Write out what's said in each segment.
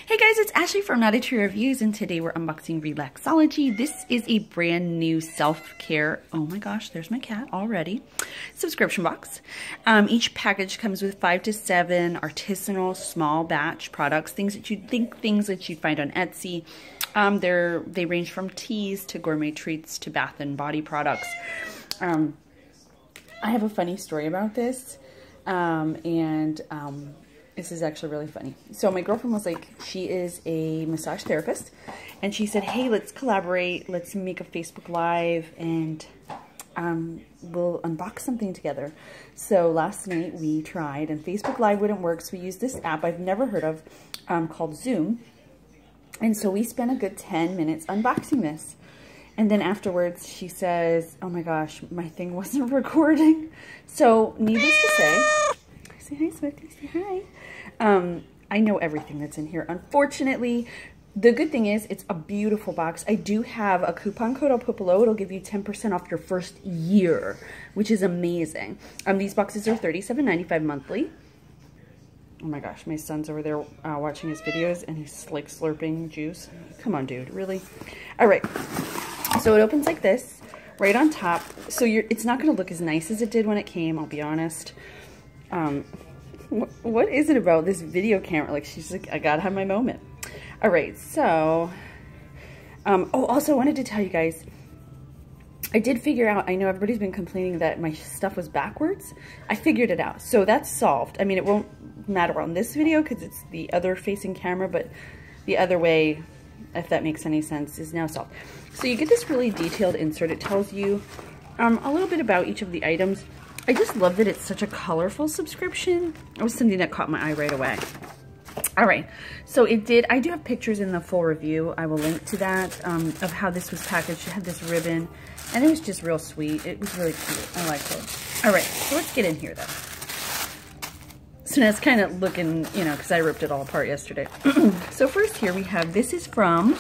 Hey guys, it's Ashley from Naughty Tree Reviews, and today we're unboxing Relaxology. This is a brand new self-care, oh my gosh, there's my cat already, subscription box. Each package comes with 5 to 7 artisanal small batch products, things that you'd find on Etsy. They range from teas to gourmet treats to bath and body products. I have a funny story about this, this is actually really funny. So my girlfriend was like, she is a massage therapist, and she said, hey, let's collaborate, let's make a Facebook Live, and we'll unbox something together. So last night we tried, and Facebook Live wouldn't work, so we used this app I've never heard of called Zoom. And so we spent a good 10 minutes unboxing this. And then afterwards she says, oh my gosh, my thing wasn't recording. So needless to say, say hi, Swifty, say hi. I know everything that's in here. Unfortunately, the good thing is it's a beautiful box. I do have a coupon code I'll put below. It'll give you 10% off your first year, which is amazing. These boxes are $37.95 monthly. Oh my gosh, my son's over there watching his videos, and he's like slurping juice. Come on, dude, really? All right, so it opens like this, right on top. So it's not gonna look as nice as it did when it came, I'll be honest. What is it about this video camera? Like, she's like, I gotta have my moment. All right, so, oh, also I wanted to tell you guys, I did figure out, I know everybody's been complaining that my stuff was backwards. I figured it out, so that's solved. I mean, it won't matter on this video because it's the other facing camera, but the other way, if that makes any sense, is now solved. So you get this really detailed insert. It tells you a little bit about each of the items. I just love that it's such a colorful subscription. It was something that caught my eye right away. All right, so I do have pictures in the full review. I will link to that, of how this was packaged. It had this ribbon, and it was just real sweet. It was really cute. I liked it. All right, so let's get in here though. So now it's kind of looking, you know, because I ripped it all apart yesterday. So first here we have, this is from,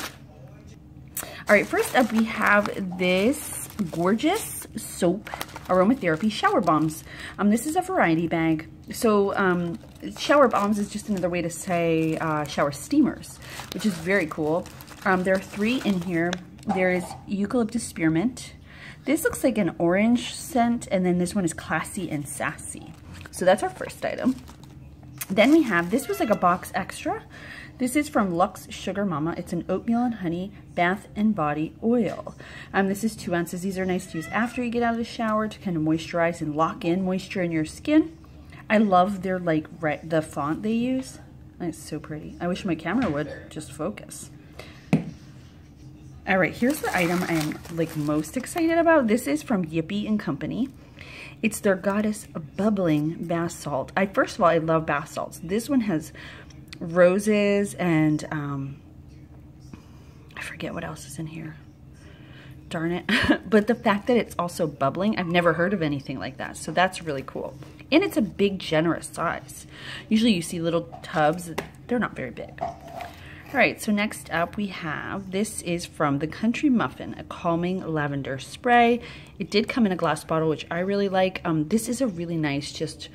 all right, first up we have this gorgeous soap aromatherapy shower bombs. This is a variety bag. So shower bombs is just another way to say shower steamers, which is very cool. There are 3 in here. There is eucalyptus spearmint. This looks like an orange scent, and then this one is classy and sassy. So that's our first item. Then we have, this was like a box extra. This is from Luxe Sugar Mama. It's an oatmeal and honey bath and body oil. This is 2 ounces. These are nice to use after you get out of the shower to kind of moisturize and lock in moisture in your skin. I love their the font they use. It's so pretty. I wish my camera would just focus. All right, here's the item I am like most excited about. This is from Yippee & Company. It's their Goddess Bubbling Bath Salt. First of all, I love bath salts. This one has roses and I forget what else is in here. Darn it. But the fact that it's also bubbling, I've never heard of anything like that. So that's really cool. And it's a big, generous size. Usually you see little tubs. They're not very big. All right, so next up we have, this is from the Country Muffin, a calming lavender spray. It did come in a glass bottle, which I really like. This is a really nice, just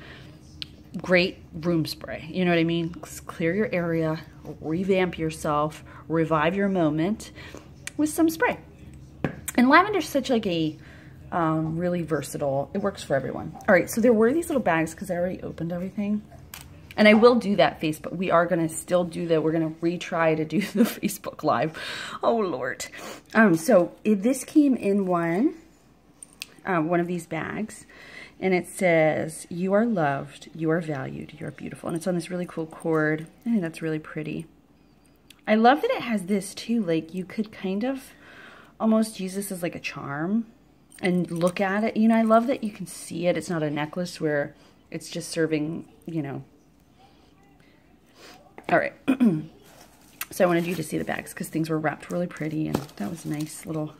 great room spray. You know what I mean? Clear your area, revamp yourself, revive your moment with some spray. And lavender is such like a really versatile, it works for everyone. All right, so there were these little bags because I already opened everything. And I will do that Facebook. We are going to still do that. We're going to retry to do the Facebook Live. Oh, Lord. So this came in one of these bags. And it says, you are loved, you are valued, you are beautiful. And it's on this really cool cord. I think that's really pretty. I love that it has this too. Like, you could kind of almost use this as like a charm and look at it. You know, I love that you can see it. It's not a necklace where it's just serving, you know. All right. So I wanted you to see the bags because things were wrapped really pretty, and that was a nice little.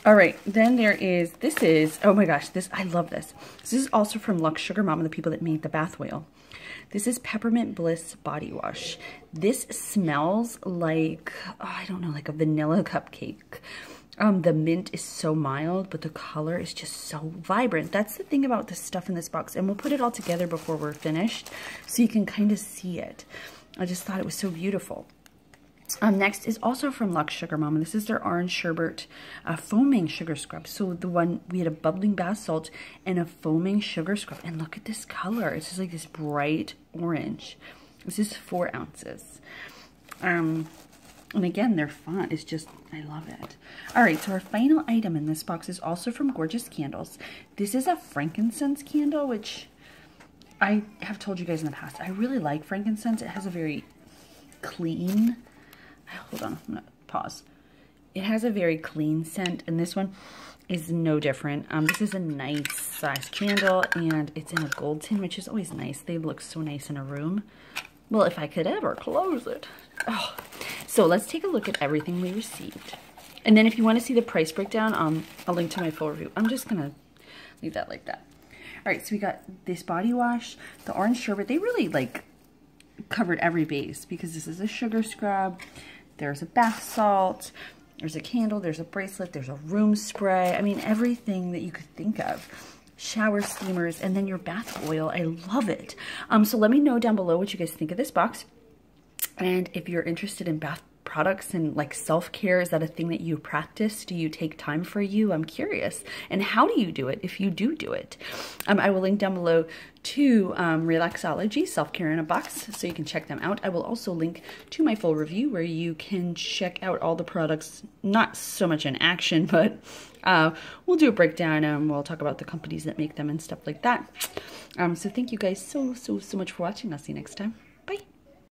All right, then there is, this is, oh my gosh, I love this. This is also from Luxe Sugar Mama, the people that made the bath oil. This is Peppermint Bliss Body Wash. This smells like, oh, I don't know, like a vanilla cupcake. The mint is so mild, but the color is just so vibrant. That's the thing about the stuff in this box. And we'll put it all together before we're finished so you can kind of see it. I just thought it was so beautiful. Next is also from Luxe Sugar Mama. This is their orange sherbet foaming sugar scrub. So the one, we had a bubbling bath salt and a foaming sugar scrub. And look at this color. It's just like this bright orange. This is 4 ounces. And again, their font is just, I love it. All right, so our final item in this box is also from Gorgeous Candles. This is a frankincense candle, which I have told you guys in the past. I really like frankincense. It has a very clean, hold on, I'm gonna pause. It has a very clean scent, and this one is no different. This is a nice size candle, and it's in a gold tin, which is always nice. They look so nice in a room. Well, if I could ever close it. Oh. So let's take a look at everything we received. And then if you want to see the price breakdown, I'll link to my full review. I'm just gonna leave that like that. All right, so we got this body wash, the orange sherbet. They really like covered every base because this is a sugar scrub. There's a bath salt, there's a candle, there's a bracelet, there's a room spray. I mean, everything that you could think of. Shower steamers, and then your bath oil. I love it. So let me know down below what you guys think of this box. And if you're interested in bath products and like self-care, is that a thing that you practice? Do you take time for you? I'm curious. And how do you do it if you do it? I will link down below to Relaxology, Self-Care in a Box, so you can check them out. I will also link to my full review where you can check out all the products, not so much in action, but we'll do a breakdown and we'll talk about the companies that make them and stuff like that. So thank you guys so much for watching. I'll see you next time.